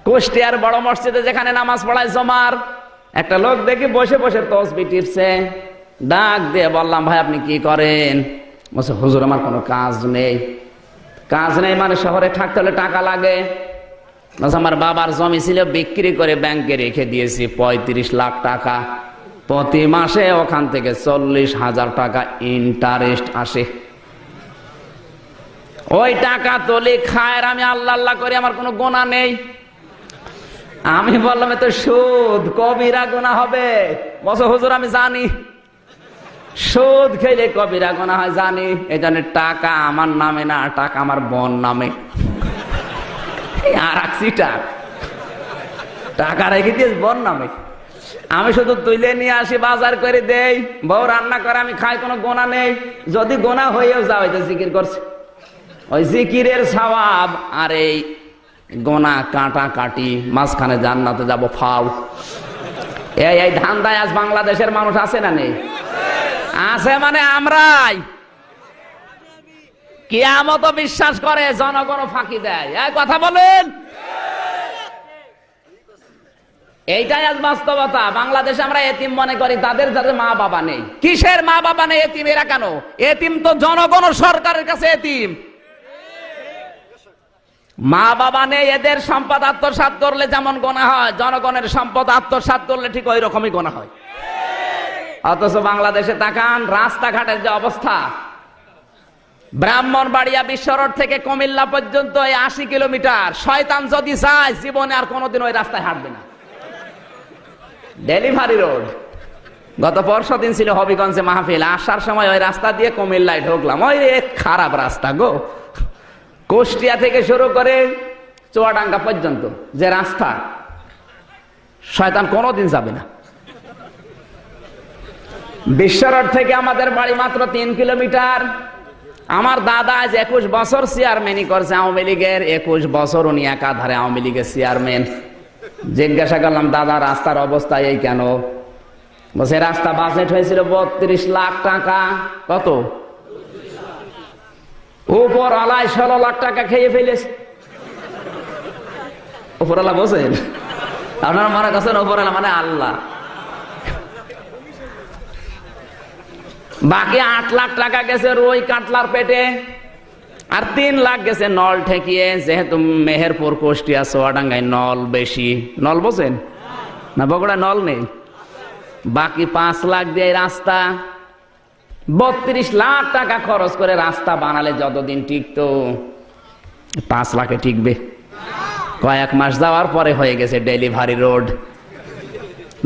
কুষ্টিয়ার বড় মসজিদে যেখানে নামাজ পড়ায় জমার, একটা লোক দেখি বসে বসে তসবিহ টিপছে। ডাক দিয়ে বললাম, ভাই আপনি কি করেন? বলছে, হুজুর আমার কোনো কাজ নেই। কাজ নেই মানে শহরে থাকতে হলে টাকা লাগে। আমার বাবার জমি ছিল, বিক্রি করে ব্যাংকে রেখে দিয়েছি 35 লাখ টাকা। প্রতি মাসে ওখান থেকে 40,000 টাকা ইন্টারেস্ট আসে। ওই টাকা তুলি খায়, আমি আল্লাহ আল্লাহ করি, আমার কোনো গোনা নেই। আমি বললাম, এ তো সুদ, কবিরা গুনাহ হবে। বলছে, হুজুর আমি জানি সুদ খেলে কবিরা গুনাহ হয়, জানি। এই জন্য টাকা আমার নামে না, টাকা আমার বোন নামে। আর টাকা রেখে দিয়ে বোন নামে। আমি শুধু তুলে নিয়ে আসি, বাজার করে দেই, বউ রান্না করে, আমি খাই, কোনো গোনা নেই। যদি গোনা হয়েও যাও, তো জিকির করছে, ওই জিকিরের সওয়াব আর এই গোনা কাটা কাটি, মাঝখানে জান্নাতে যাব ফাও। এই ধান্দায় আজ বাংলাদেশের মানুষ আছে না নেই? আছে মানে আমরাই। কিয়ামত বিশ্বাস করে, জনগণ ফাঁকি দেয়। এই কথা বলেন, এইটাই আজ বাস্তবতা। বাংলাদেশে আমরা এতিম মনে করি তাদের যাদের মা বাবা নেই। কিসের মা বাবা নেই? এতিম এরা কেন? এতিম তো জনগণ ও সরকারের কাছে এতিম। মা বাবা নেই, এদের সম্পদ আত্মসাৎ করলে যেমন গোনা হয়, জনগণের সম্পদ আত্মসাৎ করলে ঠিক ওই রকমই গোনা হয়। অথচ বাংলাদেশে তাকান, রাস্তাঘাটের যে অবস্থা, ব্রাহ্মণবাড়িয়া বিশ্ব রোড থেকে কুমিল্লা পর্যন্ত 80 কিলোমিটার। শয়তান যদি চায় জীবনে আর কোনোদিন ওই রাস্তায় হাঁটবে না। Delivery road. গত পরশুদিন ছিল হবিগঞ্জে মাহফিল, আসার সময় ওই রাস্তা দিয়ে কুমিল্লায় ঢুকলাম। ওই খারাপ রাস্তা গো। কুষ্টিয়া থেকে শুরু করে চুয়াডাঙ্গা পর্যন্ত যে রাস্তা, শয়তান কোনোদিন যাবে না। বিশ্ব রোড থেকে আমাদের বাড়ি মাত্র 3 কিলোমিটার। আমার দাদা আজ 21 বছর চেয়ারম্যানই করছে আওয়ামী লীগের। 21 বছর উনি একাধারে আওয়ামী লীগের চেয়ারম্যান। জিজ্ঞাসা করলাম, দাদা রাস্তার অবস্থা এই কেন? বলছে, রাস্তা বাজেট হয়েছিল 32 লাখ টাকা। কত? উপর আলায় 16 লাখ টাকা খেয়ে ফেলেছে। উপরওয়ালা বলছেন, আপনারা মনে করছেন উপরওয়ালা মানে আল্লাহ। বাকি 8 লাখ টাকা গেছে রুই কাতলার পেটে, আর 3 লাখ গেছে নল ঠেকিয়ে। যেহেতু মেহেরপুর, কুষ্টিয়া, চুয়াডাঙ্গায় নল বেশি। নল বোঝেন না? বগুড়া নল নেই। বাকি 5 লাখ দিয়ে রাস্তা। 32 লাখ টাকা খরচ করে রাস্তা বানালে যতদিন টিকতো, 5 লাখে টিকবে? কয়েক মাস যাওয়ার পরে হয়ে গেছে ডেলিভারি রোড।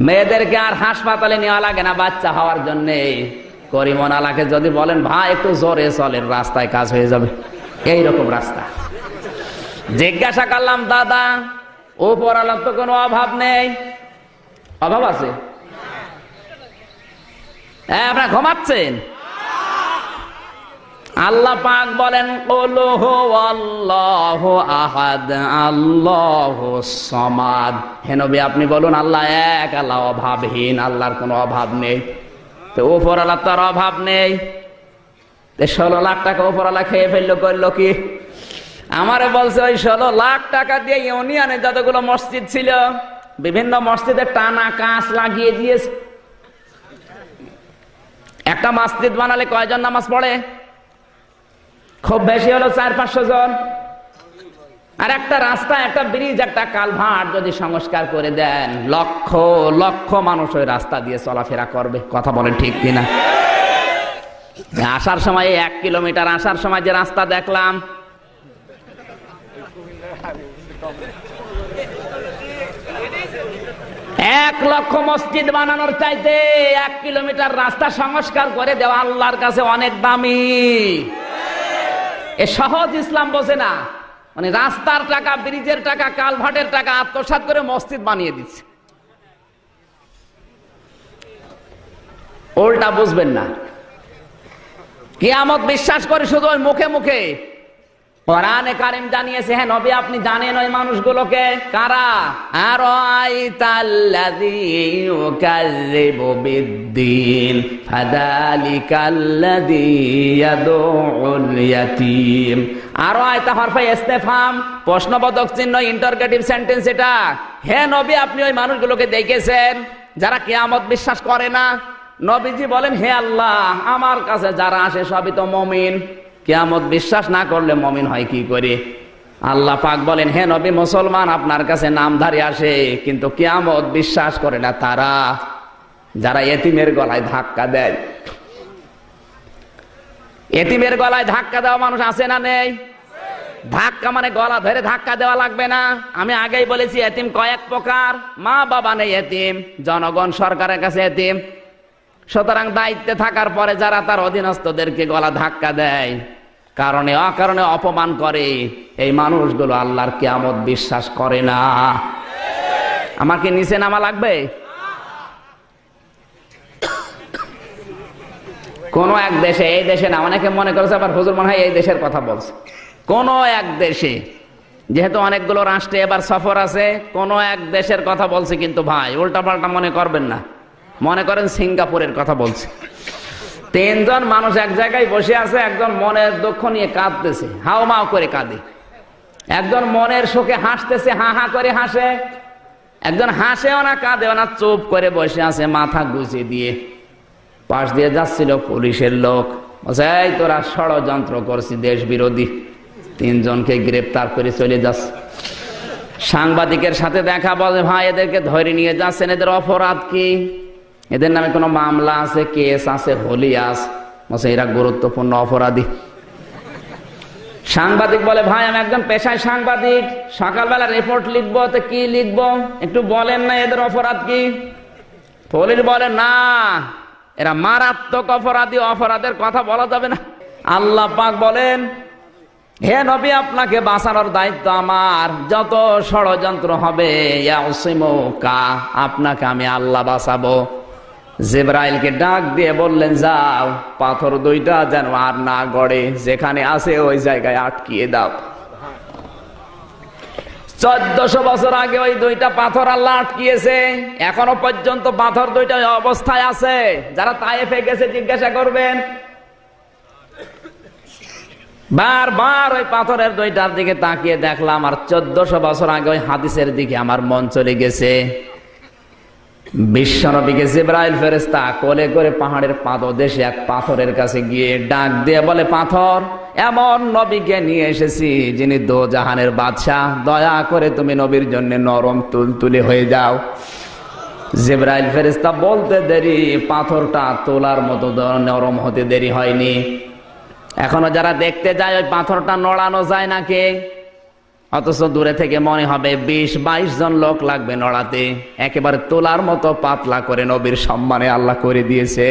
মেয়েদেরকে আর হাসপাতালে নেওয়া লাগে না বাচ্চা হওয়ার জন্যে। করিমনালাকে যদি বলেন, ভাই একটু জোরে চলেন, রাস্তায় কাজ হয়ে যাবে। এইরকম রাস্তা। জিজ্ঞাসা করলাম, দাদা উপরওয়ালার তো কোনো অভাব নেই? অভাব আছে? আপনারা ঘুমাচ্ছেন? আল্লাহ পাক বলেন, কুলহু আল্লাহু আহাদ আল্লাহু সামাদ। হে নবী আপনি বলুন, আল্লাহ এক, আল্লাহ অভাবহীন, আল্লাহর কোনো অভাব নেই। তো উপরওয়ালা তার অভাব নেই। 16 লাখ টাকা উপরওয়ালা খেয়ে ফেললো, করলো কি? আমারে বলছে, ওই 16 লাখ টাকা দিয়ে ইউনিয়নে যতগুলো মসজিদ ছিল, বিভিন্ন মসজিদে টানা কাঁচ লাগিয়ে দিয়েছে। একটা মসজিদ বানালে কয়জন নামাজ পড়ে? খুব বেশি হলো 400-500 জন। আর একটা রাস্তা, একটা ব্রিজ, একটা কালভার্ট যদি সংস্কার করে দেন, লক্ষ লক্ষ মানুষ ওই রাস্তা দিয়ে চলাফেরা করবে। কথা বলেন ঠিক কিনা? আসার সময় 1 কিলোমিটার আসার সময় যে রাস্তা দেখলাম, এক লক্ষ মসজিদ বানানোর চাইতে 1 কিলোমিটার রাস্তা সংস্কার করে দেওয়া আল্লাহর কাছে অনেক দামি। এ সহজ ইসলাম বোঝে না। মানে রাস্তার টাকা, ব্রিজের টাকা, কালভার্টের টাকা আত্মসাৎ করে মসজিদ বানিয়ে দিচ্ছে। উল্টা বুঝবেন না। কিয়ামত বিশ্বাস করে শুধু ওই মুখে মুখে। কোরআনে কারীম জানিয়েছে, হ্যাঁ নবী আপনি জানেন ওই মানুষগুলোকে কারা? আরাইতাল্লাযী ইউকাযযিবু বিদ্দীন ফাযালিকাল্লাযী ইয়াদউল ইয়াতীম। আরো আয়তা হরফে ইস্তেফহাম, প্রশ্নবোধক চিহ্ন, ইন্টারগেটিভ সেন্টেন্স। এটা হে নবী, আপনি ওই মানুষগুলোকে দেখেছেন যারা কিয়ামত বিশ্বাস করে না? নবীজি বলেন, হে আল্লাহ, আমার কাছে যারা আসে সবই তো মুমিন, কিয়ামত বিশ্বাস না করলে মুমিন হয় কি করে? আল্লাহ পাক বলেন, হে নবী, মুসলমান আপনার কাছে নামধারী আসে, কিন্তু কিয়ামত বিশ্বাস করে না তারা যারা এতিমের গলায় ধাক্কা দেয়। এতিমের গলায় ধাক্কা দেওয়া মানুষ আছে না নেই? ধাক্কা মানে গলা ধরে ধাক্কা দেওয়া লাগবে না। আমি আগেই বলেছি এতিম কয়েক প্রকার। মা বাবা নেই এতিম, জনগণ সরকারের কাছে এতিম। সুতরাং দায়িত্বে থাকার পরে যারা তার অধীনস্থদেরকে গলা ধাক্কা দেয়, কারণে অকারণে অপমান করে, এই মানুষগুলো আল্লাহর কিয়ামত বিশ্বাস করে না। আমাকে নিচে নামা লাগবে? কোন এক দেশে, এই দেশে না, অনেকে মনে করেছে আবার হুজুর মনে হয় এই দেশের কথা বলছে। কোন এক দেশে, যেহেতু অনেকগুলো রাষ্ট্রে এবার সফর আছে, কোন এক দেশের কথা বলছে, কিন্তু ভাই উল্টা পাল্টা মনে করবেন না, মনে করেন সিঙ্গাপুরের কথা বলছে। 3 জন মানুষ এক জায়গায় বসে আছে, একজন মনের দুঃখ নিয়ে কাঁদতেছে, হাও মাও করে কাঁদে। একজন মনের শোকে হাসতেছে, হা হা করে হাসে। একজন হাসেও না কাঁদেও না, চুপ করে বসে আছে মাথা গুছিয়ে দিয়ে। পাশ দিয়ে যাচ্ছিল পুলিশের লোক, বলছে, এই তোরা ষড়যন্ত্র করছি, দেশ বিরোধী। 3 জনকে গ্রেপ্তার করে চলে যাচ্ছে। সাংবাদিকের সাথে দেখা, বলে, ভাই এদেরকে ধরে নিয়ে যাচ্ছেন, এদের অপরাধ কি? এদের নামে কোনো মামলা আছে, কেস আছে, হলিয়াস? বলছে, এরা গুরুত্বপূর্ণ অপরাধী। সাংবাদিক বলে, ভাই আমি একজন পেশায় সাংবাদিক, সকালবেলা রিপোর্ট লিখবো, তো কি লিখবো একটু বলেন না, এদের অপরাধ কি? পুলিশ বলে, না, এরা মারাত্মক অপরাধী, অপরাধের কথা বলা যাবে না। আল্লাহ পাক বলেন, হে নবী, আপনাকে বাঁচানোর দায়িত্ব আমার। যত ষড়যন্ত্র হবে, আপনাকে আমি আল্লাহ বাঁচাবো। জিবরাইলকে ডাক দিয়ে বললেন, যাও, পাথর 2টা যেন আর না গড়ে, যেখানে আছে ওই জায়গায় আটকিয়ে দাও। 1400 বছর আগে ওই 2টা পাথর আল্লাহ আটকিয়েছে, এখনো পর্যন্ত পাথর 2টা অবস্থায় আছে। যারা তায়েফে গেছে জিজ্ঞাসা করবেন। বারবার ওই পাথরের 2টার দিকে তাকিয়ে দেখলাম, আর 1400 বছর আগে ওই হাদিসের দিকে আমার মন চলে গেছে। বিশ্বনবীকে জিবরাইল ফেরেশতা কোলে করে পাহাড়ের পাদদেশে এক পাথরের কাছে গিয়ে ডাক দিয়ে বলে, পাথর, এমন নবীকে নিয়ে এসেছি যিনি দোজাহানের বাদশাহ, দয়া করে তুমি নবীর জন্য নরম তুলতুলে হয়ে যাও। জিবরাইল ফেরেশতা বলতে দেরি, পাথরটা তোলার মতো নরম হতে দেরি হয়নি। এখনো যারা দেখতে যায় ওই পাথরটা নড়ানো যায় নাকি? অথচ দূরে থেকে মনে হবে 20-22 জন লোক লাগবে নড়াতে। একেবারে তোলার মতো পাতলা করে নবীর সম্মানে আল্লাহ করে দিয়েছে।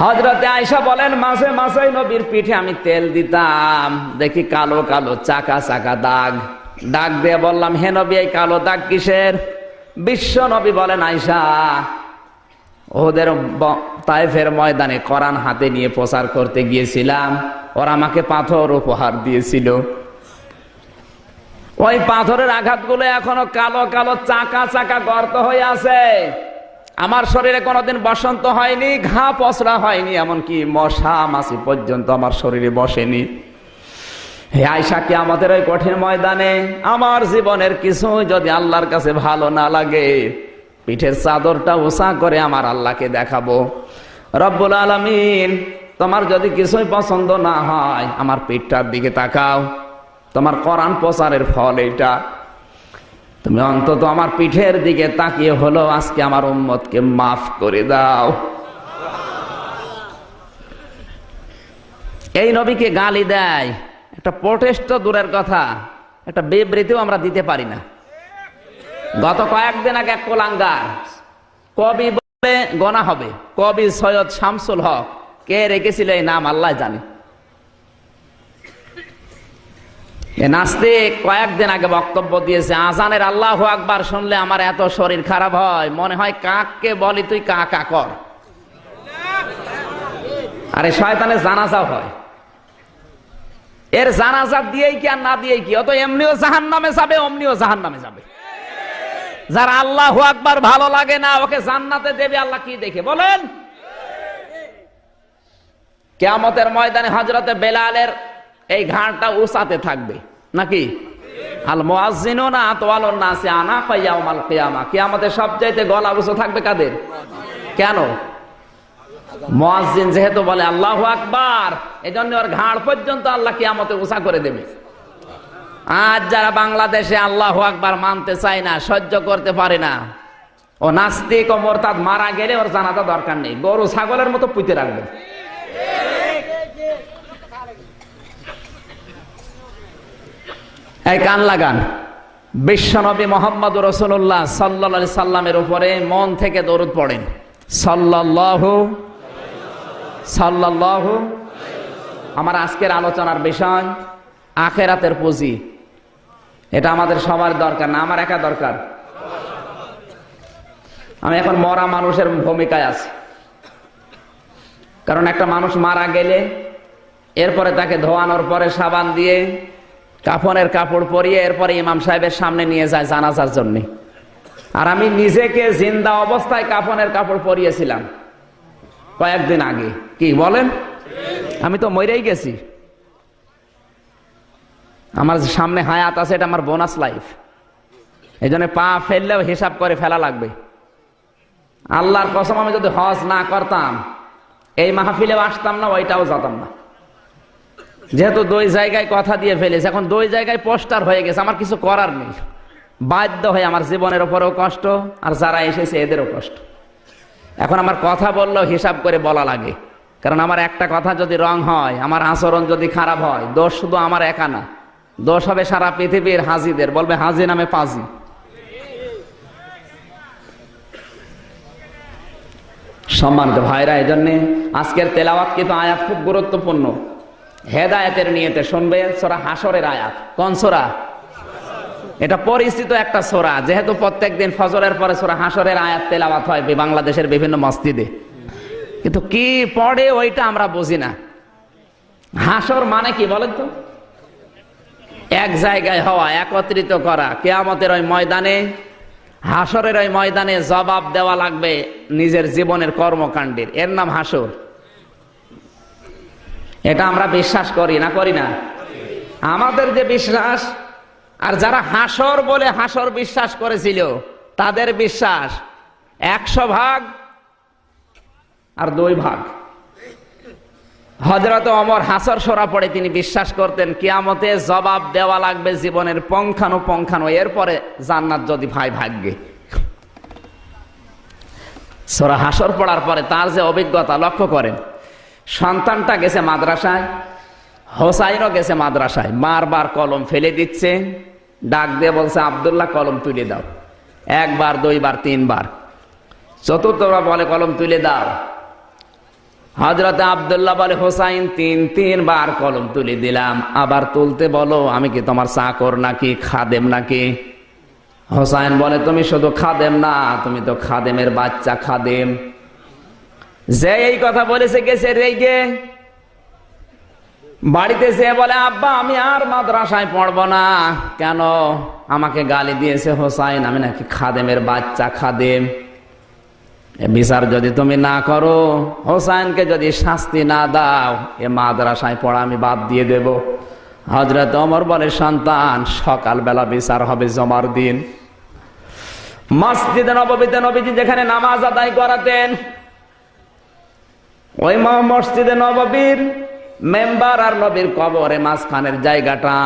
হযরতে আয়েশা বলেন, মাঝে মাঝে নবীর পিঠে আমি তেল দিতাম, দেখি কালো কালো চাকা চাকা দাগ। ডাক দিয়ে বললাম, হে নবী, এই কালো দাগ কিসের? বিশ্ব নবী বলেন, আয়েশা, ওদের তায়েফের ময়দানে কোরআন হাতে নিয়ে প্রচার করতে গিয়েছিলাম, ওরা আমাকে পাথর উপহার দিয়েছিল। ওই পাথরের আঘাতগুলো এখনো কালো কালো চাকা চাকা গর্ত হয়ে আছে। আমার শরীরে কোনোদিন বসন্ত হয়নি, ঘা পচড়া হয়নি, এমনকি মশা মাছি পর্যন্ত আমার শরীরে বসেনি। হে আয়েশা, কিয়ামতের ওই কঠিন ময়দানে আমার জীবনের কিছু যদি আল্লাহর কাছে ভালো না লাগে, পিঠের চাদরটা উঁচা করে আমার আল্লাহকে দেখাবো। রব্বুল আলামিন, তোমার যদি কিছুই পছন্দ না হয়, আমার পিঠটার দিকে তাকাও, তোমার কোরআন প্রচারের ফল এইটা। তুমি অন্তত আমার পিঠের দিকে তাকিয়ে হলো আজকে আমার উম্মতকে মাফ করে দাও। এই নবীকে গালি দেয়, একটা প্রোটেস্ট তো দূরের কথা, একটা বিবৃতিও আমরা দিতে পারি না। গত কয়েকদিন আগে এক কোলাঙ্গার কবি বলে গোনা হবে, কবি সৈয়দ শামসুল হক, কে রেখেছিল এই নাম আল্লাহ জানে। নাস্তিক কয়েকদিন আগে বক্তব্য দিয়েছে, আজানের আল্লাহু আকবার শুনলে আমার এত শরীর খারাপ হয়, মনে হয় কাককে বলি তুই কা কা কর। আরে শয়তানের জানাজা হয়, এর জানাজা দিয়েই কি আর না দিয়েই কি, অত এমনিও জাহান্নামে যাবে, অমনিও জাহান্নামে যাবে। যার আল্লাহু আকবার ভালো লাগে না, ওকে জান্নাতে দেবে আল্লাহ কি দেখে বলেন? কিয়ামতের ময়দানে হযরতে বেলালের এই ঘাড়টা উঁচাতে থাকবে নাকি? আল মুয়াজ্জিনুনা আতওয়ালুন নাসি আনাকা ইয়াউমাল কিয়ামা, কিয়ামতের সবচাইতে গলা উঁচু থাকবে কাদের? কেন? মুয়াজ্জিন যেহেতু বলে আল্লাহু আকবার, এজন্য ওর ঘাড় পর্যন্ত আল্লাহ কিয়ামতে উঁচা করে দেবে। আজ যারা বাংলাদেশে আল্লাহু আকবার মানতে চায় না, সহ্য করতে পারে না, ও নাস্তিক ও মুরতাদ মারা গেলে ওর জানাজা দরকার নেই, গরু ছাগলের মতো পুঁতে রাখবে। এই কান লাগান, বিশ্বনবী মুহাম্মদুর রাসূলুল্লাহ সাল্লাল্লাহু আলাইহি সাল্লামের উপরে মন থেকে দরুদ পড়েন। সাল্লাল্লাহু সাল্লাল্লাহু। আমার আজকের আলোচনার বিষয় আখিরাতের পুঁজি। এটা আমাদের সবার দরকার না, আমার একা দরকার। আমি এখন মরা মানুষের ভূমিকায় আছি, কারণ একটা মানুষ মারা গেলে এরপরে তাকে ধোয়ানোর পরে সাবান দিয়ে কাফনের কাপড় পরিয়ে এরপরে ইমাম সাহেবের সামনে নিয়ে যায় জানাজার জন্য। আর আমি নিজেকে জিন্দা অবস্থায় কাফনের কাপড় পরিয়েছিলাম কয়েকদিন আগে। কি বলেন? আমি তো মরেই গেছি, আমার সামনে হায়াত আছে, এটা আমার বোনাস লাইফ। এই জন্য পা ফেললেও হিসাব করে ফেলা লাগবে। আল্লাহর কসম, আমি যদি হজ না করতাম এই মাহফিলেও আসতাম না, ওইটাও যেতাম না। যেহেতু দুই জায়গায় কথা দিয়ে ফেলেছে, এখন দুই জায়গায় পোস্টার হয়ে গেছে, আমার কিছু করার নেই। বাধ্য হয়ে আমার জীবনের উপরেও কষ্ট, আর যারা এসেছে এদেরও কষ্ট। এখন আমার কথা বললেও হিসাব করে বলা লাগে, কারণ আমার একটা কথা যদি রং হয়, আমার আচরণ যদি খারাপ হয়, দোষ শুধু আমার একা না, দোষ হবে সারা পৃথিবীর হাজিদের। বলবে হাজি নামে পাজি। সম্মানিত ভাইরা, এই জন্যে আজকের তেলাওয়াত কিন্তু আয়াত খুব গুরুত্বপূর্ণ। হেদায়েতের নিয়তে শুনবে। সূরা হাশরের আয়াত। কোন সূরা? এটা পরিচিত একটা সূরা, যেহেতু প্রত্যেকদিন ফজরের পরে সূরা হাশরের আয়াত তেলাওয়াত হয় বাংলাদেশের বিভিন্ন মসজিদে, কিন্তু কি পড়ে ওইটা আমরা বুঝি না। হাশর মানে কি বলেন তো? এক জায়গায় হওয়া, একত্রিত করা। কিয়ামতের ওই ময়দানে, হাশরের ওই ময়দানে জবাব দেওয়া লাগবে নিজের জীবনের কর্মকাণ্ডের, এর নাম হাশর। এটা আমরা বিশ্বাস করি না, করি না? আমাদের যে বিশ্বাস, আর যারা হাশর বলে হাশর বিশ্বাস করেছিল, তাদের বিশ্বাস 100 ভাগ আর 2 ভাগ। হযরত ওমর হাশর সূরা পড়ে তিনি বিশ্বাস করতেন কিয়ামতে জবাব দেওয়া লাগবে জীবনের পুঙ্খানুপুঙ্খানু, এরপরে জান্নাত যদি ভাই ভাগ্যে। সূরা হাশর পড়ার পরে তার যে অভিজ্ঞতা লক্ষ্য করেন। সন্তানটা গেছে মাদ্রাসায়, হোসাইনও গেছে মাদ্রাসায়, বারবার কলম ফেলে দিচ্ছে, ডাক দিয়ে বলছে আব্দুল্লাহ কলম তুলে দাও। 1 বার 2 বার 3 বার, চতুর্থবার বলে কলম তুলে দাও। হযরত আব্দুল্লাহ বলে হোসাইন 3 বার কলম তুলে দিলাম, আবার তুলতে বলো, আমি কি তোমার চাকর নাকি, খাদেম নাকি? হোসাইন বলে তুমি শুধু খাদেম না, তুমি তো খাদেমের বাচ্চা খাদেম। যে এই কথা বলেছে গেছে রেগে, বাড়িতে যেয়ে বলে আব্বা আমি আর মাদ্রাসায় পড়বো না। কেন? আমাকে গালি দিয়েছে হোসাইন, আমি নাকি খাদেমের বাচ্চা খাদেম। বিচার যদি তুমি না করো, হোসাইনকে যদি শাস্তি না দাও, এ মাদ্রাসায় পড়া আমি বাদ দিয়ে দেব। হযরত ওমর বলে সন্তান, সকালবেলা বিচার হবে জমার দিন। মসজিদে নববীতে নবীজি যেখানে নামাজ আদায় করাতেন, ওই মসজিদে নববীর মেম্বার আর নবীর কবরে মাঝখানের জায়গাটা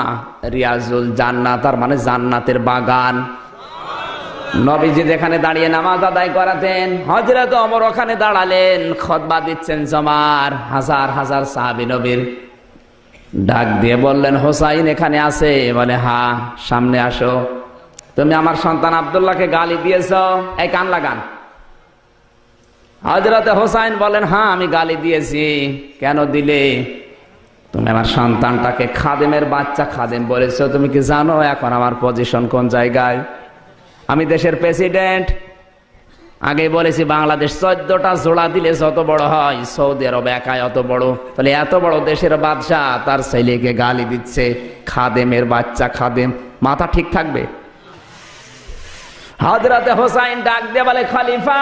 রিয়াজুল জান্নাত, তার মানে জান্নাতের বাগান। নবীজি যেখানে দাঁড়িয়ে নামাজ আদায় করাতেন, হযরত ওমর ওখানে দাঁড়ালেন, খুতবা দিচ্ছেন জমার। হাজার হাজার সাহাবী নবীর। ডাক দিয়ে বললেন হোসাইন এখানে আছে? বলে হ্যাঁ, সামনে আসো। তুমি আমার সন্তান আব্দুল্লাহকে গালি দিয়েছ, এই কান লাগান। হযরত হোসাইন বলেন হ্যাঁ আমি গালি দিয়েছি। কেন দিলে? তুমি আমার সন্তানটাকে খাদেমের বাচ্চা খাদেম বলেছো। তুমি কি জানো এখন আমার পজিশন কোন জায়গায়? আমি দেশের প্রেসিডেন্ট। আগে বলেছি বাংলাদেশ 14টা জোড়া দিলে যত বড় হয়, সৌদি আরব একাই অত বড়। তাহলে এত বড় দেশের বাদশাহ তার ছেলেকে গালি দিচ্ছে খাদেমের বাচ্চা খাদেম, মাথা ঠিক থাকবে? হযরত হোসাইন ডাক দিয়ে বলে খলিফা,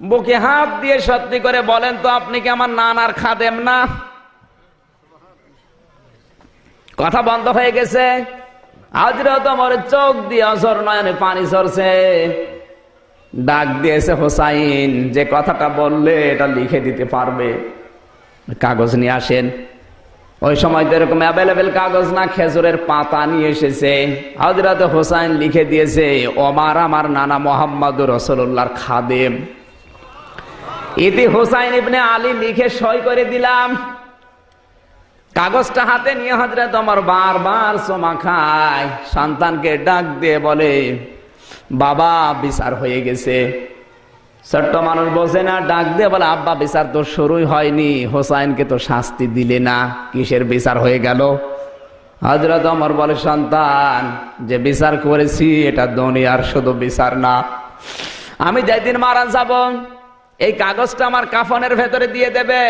বুকে হাত দিয়ে সত্যি করে বলেন তো, আপনি কি আমার নানার খাদেম না? কথা বন্ধ হয়ে গেছে। হযরত ওমর চোখ দিয়ে অঝর নয়নে পানি ঝরছে। ডাক দিয়েছে, হোসাইন, যে কথাটা বললে এটা লিখে দিতে পারবে? কাগজ নিয়ে আসেন। ওই সময় তো এরকম অ্যাভেলেবেল কাগজ না, খেজুরের পাতা নিয়ে এসেছে। হযরত হোসাইন লিখে দিয়েছে, ওমর আমার নানা মুহাম্মদুর রাসূলুল্লাহর খাদেম। ইতি হোসাইন ইবনে আলী লিখে সই করে দিলাম। কাগজটা হাতে নিয়ে হযরত ওমর বারবার চুমা খায়। সন্তানকে ডাক দিয়ে বলে, বাবা বিচার হয়ে গেছে। ছোট্ট মানুষ বোঝে না, ডাক দিয়ে বলে, আব্বা বিচার তো শুরুই হয়নি, হোসাইনকে তো শাস্তি দিলে না, কিসের বিচার হয়ে গেল? হযরত ওমর বলে, সন্তান, যে বিচার করেছি এটা দুনিয়ার শুধু বিচার না, আমি যেদিন মারা যাব এই কাগজটা আমার কাফনের ভেতরে দিয়ে দেবে।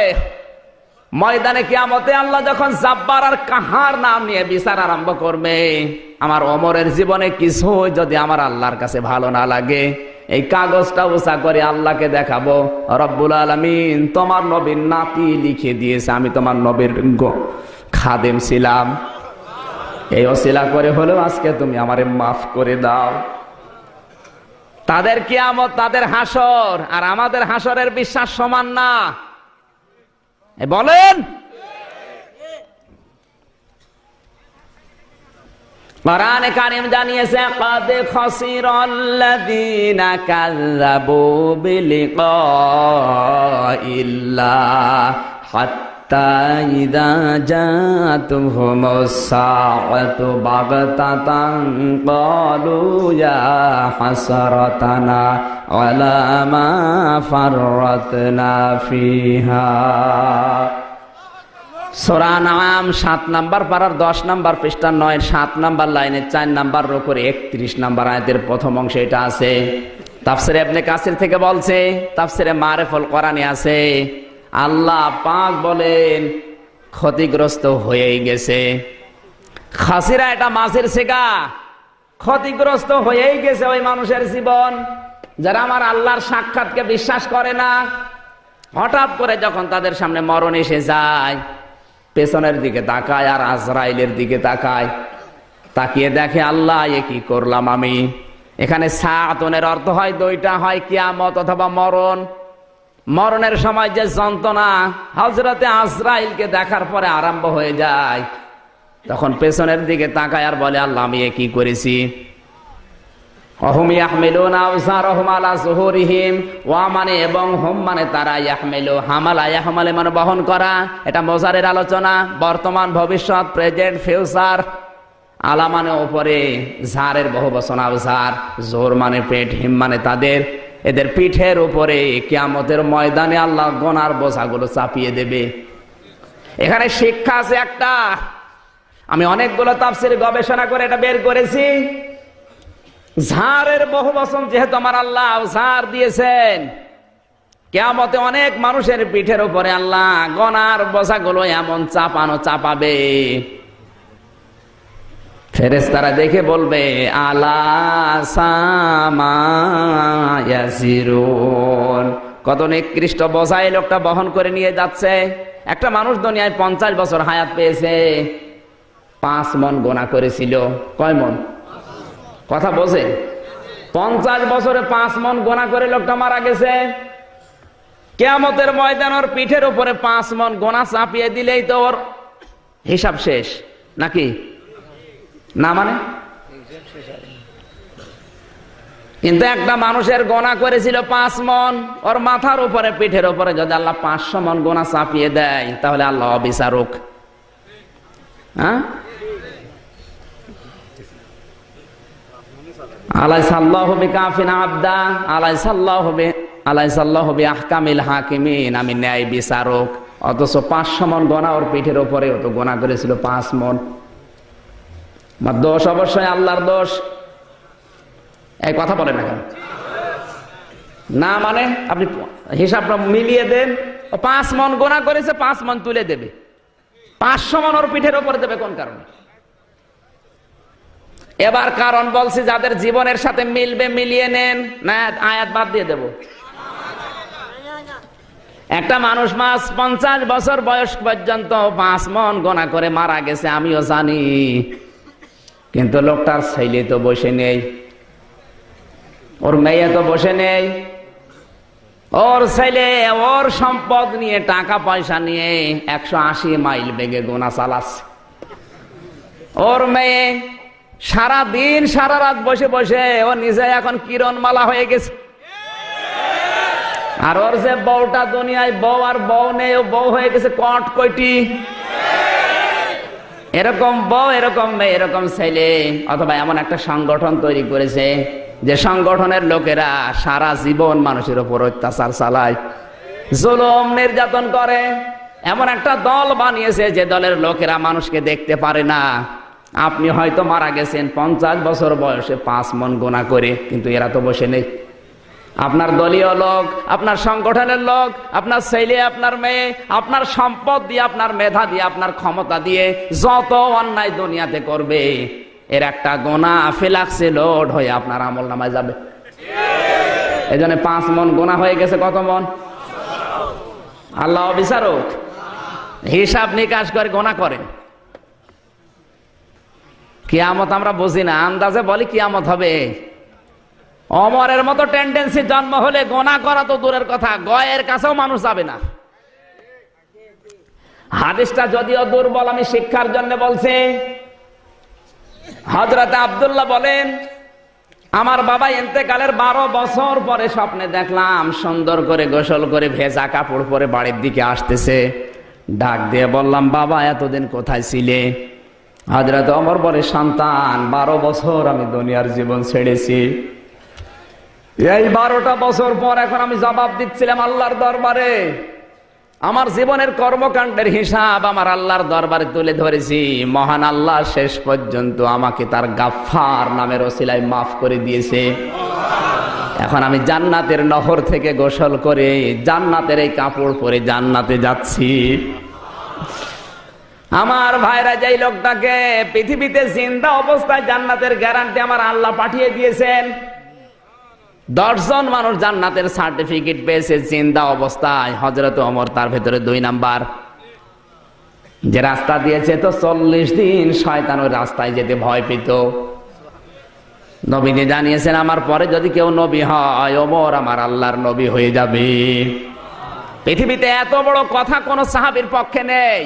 ময়দানে কিয়ামতে আল্লাহ যখন জাব্বার আর কাহার নাম নিয়ে বিচার আরম্ভ করবে, আমার ওমরের জীবনে কিছু যদি আমার আল্লাহর কাছে ভালো না লাগে, এই কাগজটা উঁচা করে আল্লাহকে দেখাবো, রব্বুল আলামিন তোমার নবীর নাতি লিখে দিয়েছে আমি তোমার নবীর খাদেম ছিলাম, এই ওসিলা করে হলেও আজকে তুমি আমারে মাফ করে দাও। তাদের কিয়ামত, তাদের হাসর আর আমাদের হাসরের বিশ্বাস সমান না, বলেন? কোরআনে কারীম জানিয়েছে, ক্বাদ খাসিরাল্লাযীনা কাযযাবু বিলিকাইল্লাহ হাত্তা ইযা জাতুহুমুস সাআতু বাগতাতান ক্বালু ইয়া হাসরাতানা আলা মা ফাররাতনা ফিহা। সূরা নাম 7 নাম্বার পারার 10 নাম্বার পৃষ্ঠা 9 7 নাম্বার লাইনে 4 নাম্বার রোকরে 31 নাম্বার আয়াতের প্রথম অংশে এটা আছে। তাফসিরে ইবনে কাসির থেকে বলছে, তাফসিরে মারিফুল কোরআনে আছে, আল্লাহ পাক বলেন ক্ষতিগ্রস্ত হয়েই গেছে। খাসিরা এটা মাছের শেখা, ক্ষতিগ্রস্ত হয়েই গেছে ওই মানুষের জীবন যারা আমার আল্লাহর সাক্ষাৎকে বিশ্বাস করে না। হঠাৎ করে যখন তাদের সামনে মরণ এসে যায়, পেছনের দিকে তাকায় আর আজরাইলের দিকে তাকায়, তাকিয়ে দেখে আল্লাহ এ কি করলাম আমি। এখানে সাআতুনের অর্থ হয় দুইটা, হয় কিয়ামত অথবা মরণ। মরণের সময় যে যন্ত্রণা হযরতে আজরাইলকে দেখার পরে আরম্ভ হয়ে যায়, তখন পেছনের দিকে তাকায় আর বলে আল্লাহ আমি এ কি করেছি। অহুম ইয়াহমিলুনা আওযারহুম আলা যুহুরিহিম, ওয়া মানে এবং হুম মানে তারা, ইয়াহমিলু হামালা ইয়াহমালে মানে বহন করা, এটা মোজারের আলোচনা, বর্তমান ভবিষ্যৎ প্রেজেন্ট ফিউচার। আলা মানে উপরে, জারের বহুবচন আওযার, জোর মানে পেট, হিম মানে তাদের, এদের পিঠের উপরে কিয়ামতের ময়দানে আল্লাহ গোনার বোঝাগুলো চাপিয়ে দেবে। এখানে শিক্ষা আছে একটা, আমি অনেকগুলো তাফসীর গবেষণা করে এটা বের করেছি। ঝাড়ের বহুবচন যেহেতু আমার আল্লাহ ঝাড় দিয়েছেন, কিয়ামতে অনেক মানুষের পিঠের উপরে আল্লাহ গোনার বোঝাগুলো এমন চাপাবে, ফেরেশতারা দেখে বলবে আলা সামা ইয়াসিরুন, কত নিকৃষ্ট বোঝা এই লোকটা বহন করে নিয়ে যাচ্ছে। একটা মানুষ দুনিয়ায় 50 বছর হায়াত পেয়েছে, 5 মণ গোনা করেছিল। কয় মণ? কথা বোঝে? 50 বছরে 5 মণ গোনা করে লোকটা মারা গেছে। কিয়ামতের ময়দান ওর পিঠের উপরে 5 মণ গোনা চাপিয়ে দিলেই তো ওর হিসাব শেষ নাকি না? মানে কিন্তু একটা মানুষের গোনা করেছিল 5 মণ, ওর মাথার উপরে পিঠের উপরে যদি আল্লাহ 500 মণ গোনা চাপিয়ে দেয়, তাহলে আল্লাহ অবিচারক। হ্যাঁ, আলাইসাল্লাহু বিকাফিন আবদা, আলাইসাল্লাহু বিআহকামিল হাকিমিন, আমি ন্যায় বিচারক। অথচ 500 মণ গোনা ওর পিঠের উপরে, ও তো গোনা করেছিল 5 মণ। দোষ অবশ্যই আল্লাহর দোষ। এই কথা বলেন না কেন? না মানে আপনি হিসাবটা মিলিয়ে দেন, 5 মণ গোনা করেছে, 5 মণ তুলে দেবে, 500 মণ ওর পিঠের উপরে দেবে কোন কারণে? এবার কারণ বলছি, যাদের জীবনের সাথে মিলবে মিলিয়ে নেন, না আয়াত বাদ দিয়ে দেব? একটা মানুষ 50 বছর বয়স পর্যন্ত 5 মণ গোনা করে মারা গেছে, আমিও জানি। কিন্তু লোকটার ছেলে তো বসে নেই, ওর মেয়ে তো বসে নেই। ওর ছেলে ওর সম্পদ নিয়ে, টাকা পয়সা নিয়ে 180 মাইল বেগে গোনা চালাচ্ছে। ওর মেয়ে সারা দিন সারা রাত বসে বসে ও নিজে এখন কিরণমালা হয়ে গেছে। আর ওর যে বউটা দুনিয়ায় বউ আর বউ নেই, ও বউ হয়ে গেছে কটকটি। এরকম বউ, এরকম মেয়ে, এরকম ছেলে, অথবা এমন একটা সংগঠন তৈরি করেছে যে সংগঠনের লোকেরা সারা জীবন মানুষের উপর অত্যাচার চালায়, জুলুম নির্যাতন করে। এমন একটা দল বানিয়েছে যে দলের লোকেরা মানুষকে দেখতে পারে না। আপনি হয়তো মারা গেছেন 50 বছর বয়সে 5 মণ গোনা করে, কিন্তু এরা তো বসে নেই। আপনার দলীয় লোক, আপনার সংগঠনের লোক, আপনার ছেলে, আপনার মেয়ে, আপনার সম্পদ দিয়ে, আপনার মেধা দিয়ে, আপনার ক্ষমতা দিয়ে যত অন্যায় দুনিয়াতে করবে, এর একটা গোনা ফেলাক্সে লোড হয়ে আপনার আমল নামায় যাবে। এই জন্য 5 মণ গোনা হয়ে গেছে। কত মণ? আল্লাহ বিচারক, হিসাব নিকাশ করে গোনা করেন। কিয়ামত আমরা বুঝি না, আন্দাজে বলি কিয়ামত হবে। অমরের মতো টেন্ডেন্সি জন্ম হলে গোনা করা তো দূরের কথা, গয়ের কাছেও মানুষ যাবে না। হাদিসটা যদিও দুর্বল, আমি শিক্ষার জন্য বলছি। হযরত আব্দুল্লাহ বলেন, আমার বাবা ইন্তেকালের 12 বছর পরে স্বপ্নে দেখলাম সুন্দর করে গোসল করে ভেজা কাপড় পরে বাড়ির দিকে আসতেছে। ডাক দিয়ে বললাম, বাবা এতদিন কোথায় ছিলে? হযরত ওমর বলে, সন্তান 12 বছর আমি দুনিয়ার জীবন ছেড়েছি। এই 12টা বছর পর এখন আমি জবাব দিচ্ছিলাম আল্লাহর দরবারে। আমার জীবনের কর্মকাণ্ডের হিসাব আমার আল্লাহর দরবারে তুলে ধরেছি। মহান আল্লাহ শেষ পর্যন্ত আমাকে তার গাফফার নামের ওসিলায় মাফ করে দিয়েছে। এখন আমি জান্নাতের নহর থেকে গোসল করে জান্নাতের এই কাপড় পরে জান্নাতে যাচ্ছি। আমার ভাইরা, যেই লোকটাকে পৃথিবীতে জিন্দা অবস্থায় জান্নাতের গ্যারান্টি আমার আল্লাহ পাঠিয়ে দিয়েছেন, 10 জন মানুষ জান্নাতের সার্টিফিকেট পেয়েছে জিন্দা অবস্থায়। হযরত ওমর তার ভেতরে 2 নাম্বার। যে রাস্তা দিয়েছে তো 40 দিন শয়তান ওই রাস্তায় যেতে ভয় পেত। নবীজি জানিয়েছেন, আমার পরে যদি কেউ নবী হয়, ওমর আমার আল্লাহর নবী হয়ে যাবে। পৃথিবীতে এত বড় কথা কোন সাহাবীর পক্ষে নেই,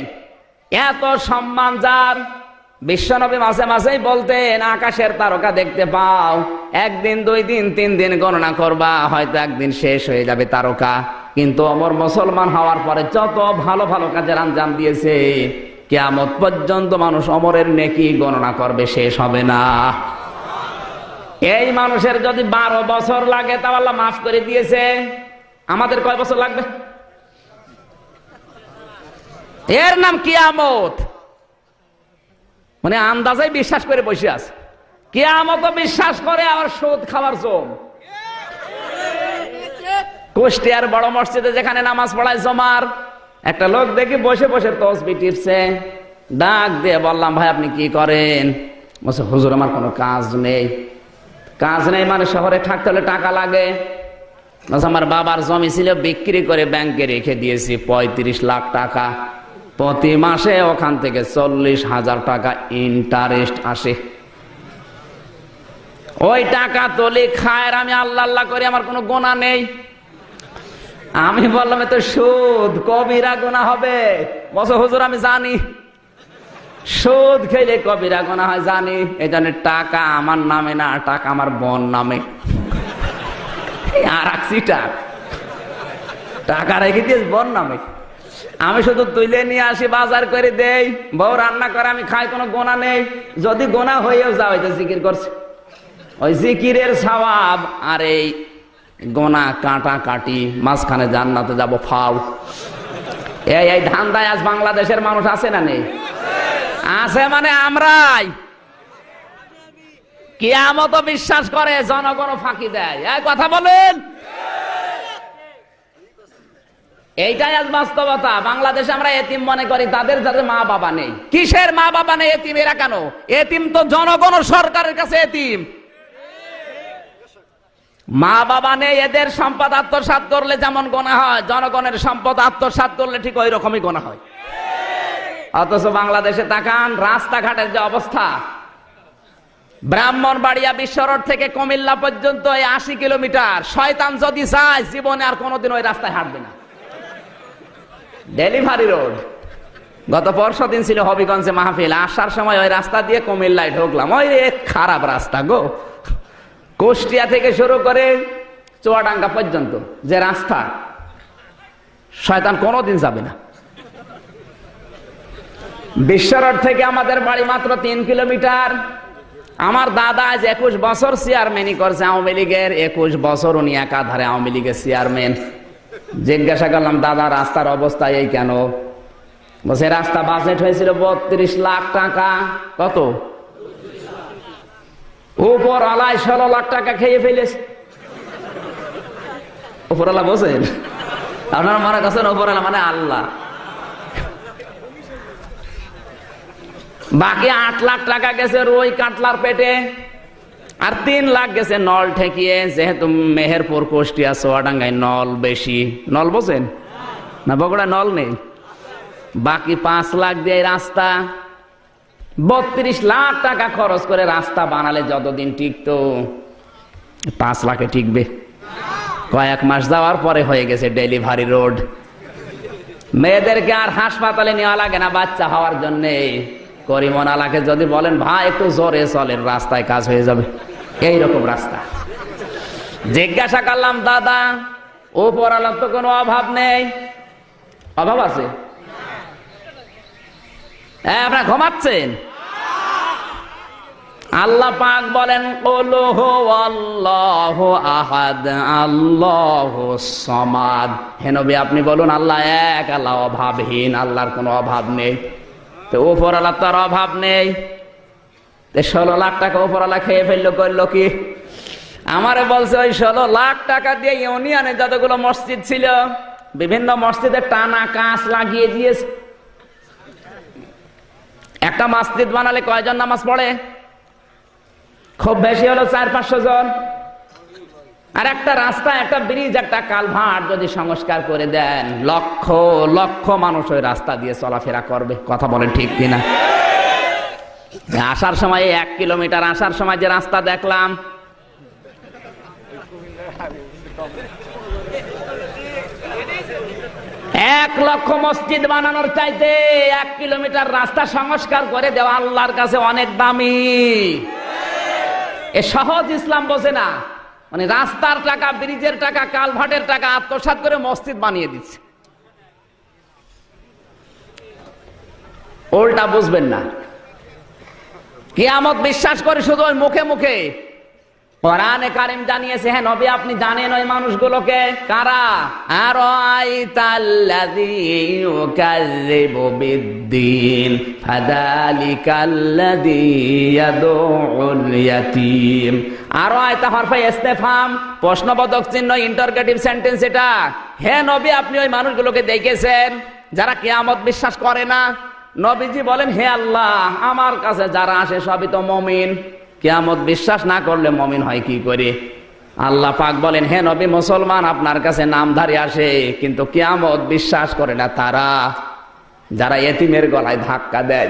এত সম্মান যার। বিশ্বনবী মাঝে মাঝেই বলতেন, আকাশের তারকা দেখতে পাও, 1 দিন 2 দিন 3 দিন গণনা করবা, হয়তো একদিন শেষ হয়ে যাবে তারকা। কিন্তু ওমর মুসলমান হওয়ার পরে যত ভালো ভালো কাজের আঞ্জাম দিয়েছে, কিয়ামত পর্যন্ত মানুষ ওমরের নেকি গণনা করবে, শেষ হবে না। এই মানুষের যদি 12 বছর লাগে তা আল্লাহ মাফ করে দিয়েছে, আমাদের কয় বছর লাগবে? এর নাম কিয়ামত। মানে আন্দাজে বিশ্বাস করে বসে আছে, কিয়ামত বিশ্বাস করে, আবার সুদ খাওয়ার জম। কুষ্টিয়ার বড় মসজিদে যেখানে নামাজ পড়ায় জমার, একটা লোক দেখি বসে বসে তসবিহ টিপছে। ডাক দিয়ে বললাম, ভাই আপনি কি করেন? বলছে, হুজুর আমার কোনো কাজ নেই। কাজ নেই মানে শহরে থাকতে হলে টাকা লাগে। আমার বাবার জমি ছিল, বিক্রি করে ব্যাংকে রেখে দিয়েছি 35 লাখ টাকা। প্রতি মাসে ওখান থেকে 40,000 টাকা ইন্টারেস্ট আসে। ওই টাকা তোলে খায়, আমি আল্লাহ আল্লাহ করি, আমার কোনো গোনা নেই। আমি বললাম, এ তো সুদ, কবিরা গোনা হবে। বলছে, হুজুর আমি জানি সুদ খেলে কবিরা গোনা হয়, জানি। এই জন্য টাকা আমার নামে না, টাকা আমার বোন নামে। আর টাকা রেখে দিয়েছ বোন নামে। আমি শুধু তুলে নিয়ে আসি, বাজার করে দেই, বউ রান্না করে, আমি খাই, কোনো গোনা নেই। যদি গোনা হয়েও যাও, তো জিকির করছে, ওই জিকিরের সওয়াব আর এই গোনা কাটা কাটি, মাঝখানে জান্নাতে যাব ফাউ। এই ধান্দায় আজ বাংলাদেশের মানুষ আছে না নেই? আছে, মানে আমরাই। কিয়ামত বিশ্বাস করে, জনগণ ফাঁকি দেয়। এই কথা বলেন, এইটাই আজ বাস্তবতা। বাংলাদেশে আমরা এতিম মনে করি তাদের যাদের মা বাবা নেই। কিসের মা বাবা নেই? এতিম এরা কেন? এতিম তো জনগণ, সরকারের কাছে এতিম। মা বাবা নেই, এদের সম্পদ আত্মসাৎ করলে যেমন গোনা হয়, জনগণের সম্পদ আত্মসাৎ করলে ঠিক ওই রকমই গোনা হয়। অথচ বাংলাদেশে তাকান, রাস্তাঘাটের যে অবস্থা, ব্রাহ্মণবাড়িয়া বিশ্ব রোড থেকে কুমিল্লা পর্যন্ত 80 কিলোমিটার। শয়তান যদি চায় জীবনে আর কোনোদিন ওই রাস্তায় হাঁটবে না। Delivery road. গত পরশুদিন ছিল হবিগঞ্জে মাহফিল, আসার সময় ওই রাস্তা দিয়ে কুমিল্লায় ঢুকলাম। ওই খারাপ রাস্তা গো, কুষ্টিয়া থেকে শুরু করে চুয়াডাঙ্গা পর্যন্ত যে রাস্তা, শয়তান কোনোদিন যাবে না। বিশ্ব রোড থেকে আমাদের বাড়ি মাত্র 3 কিলোমিটার। আমার দাদা আজ 21 বছর চেয়ারম্যানই করছে আওয়ামী লীগের। 21 বছর উনি একাধারে আওয়ামী লীগের চেয়ারম্যান। জিজ্ঞাসা করলাম, দাদা রাস্তার অবস্থা এই কেন? বলছে রাস্তা বাজেট হয়েছিল 32 লাখ টাকা। কত? উপর আলায় 16 লাখ টাকা খেয়ে ফেলেছে। উপরওয়ালা বলছেন, আপনারা মনে করছেন উপরওয়ালা মানে আল্লাহ। বাকি 8 লাখ টাকা গেছে রুই কাতলার পেটে, আর 3 লাখ গেছে নল ঠেকিয়ে। যেহেতু মেহেরপুর, কুষ্টিয়া, চুয়াডাঙ্গায় নল বেশি। নল বোঝেন না? বগুড়া নল নেই। বাকি 5 লাখ দিয়ে রাস্তা। 32 লাখ টাকা খরচ করে রাস্তা বানালে যতদিন টিকতো, 5 লাখে টিকবে? কয়েক মাস যাওয়ার পরে হয়ে গেছে ডেলিভারি রোড। মেয়েদেরকে আর হাসপাতালে নেওয়া লাগে না বাচ্চা হওয়ার জন্যে। করিমনালাকে যদি বলেন ভাই একটু জোরে চলেন, রাস্তায় কাজ হয়ে যাবে। এইরকম রাস্তা। জিজ্ঞাসা করলাম, দাদা উপরওয়ালার তো কোনো অভাব নেই? অভাব আছে? আপনারা ঘুমাচ্ছেন? আল্লাহ পাক বলেন, কুলহু আল্লাহু আহাদ আল্লাহু সামাদ। হে নবী আপনি বলুন আল্লাহ এক, আল্লাহ অভাবহীন, আল্লাহর কোনো অভাব নেই। তো উপরওয়ালা তার অভাব নেই। 16 লাখ টাকা উপরওয়ালা খেয়ে ফেললো, করলো কি? আমারে বলছে ওই 16 লাখ টাকা দিয়ে ইউনিয়নে যতগুলো মসজিদ ছিল, বিভিন্ন মসজিদে টানা কাঁচ লাগিয়ে দিয়েছে। একটা মসজিদ বানালে কয়জন নামাজ পড়ে? খুব বেশি হলো 400-500 জন। আর একটা রাস্তা, একটা ব্রিজ, একটা কালভার্ট যদি সংস্কার করে দেন, লক্ষ লক্ষ মানুষ ওই রাস্তা দিয়ে চলাফেরা করবে। কথা বলেন ঠিক কিনা? আসার সময় 1 কিলোমিটার আসার সময় যে রাস্তা দেখলাম, এক লক্ষ মসজিদ বানানোর চাইতে 1 কিলোমিটার রাস্তা সংস্কার করে দেওয়া আল্লাহর কাছে অনেক দামি। এ সহজ ইসলাম বোঝে না। মানে রাস্তার টাকা, ব্রিজের টাকা, কালভার্টের টাকা আত্মসাৎ করে মসজিদ বানিয়ে দিচ্ছে। উল্টা বুঝবেন না। কিয়ামত বিশ্বাস করে শুধু ওই মুখে মুখে। কোরআনে কারীম জানিয়েছে, হ্যাঁ নবী আপনি জানেন ওই মানুষগুলোকে কারা? আরাইতাল্লাযী ইউকাযযিবু বিদ্দীন ফাযালিকাল্লাযী ইয়াদউল ইয়াতীম। আরাইতা হরফে ইস্তেফহাম, প্রশ্নবোধক চিহ্ন, ইন্টারগেটিভ সেন্টেন্স এটা। হে নবী আপনি ওই মানুষগুলোকে দেখেছেন যারা কিয়ামত বিশ্বাস করে না? নবীজি বলেন, হে আল্লাহ আমার কাছে যারা আসে সবই তো মুমিন, কিয়ামত বিশ্বাস না করলে মুমিন হয় কি করে? আল্লাহ পাক বলেন, হে নবী মুসলমান আপনার কাছে নামধারী আসে, কিন্তু কিয়ামত বিশ্বাস করে না তারা যারা এতিমের গলায় ধাক্কা দেয়,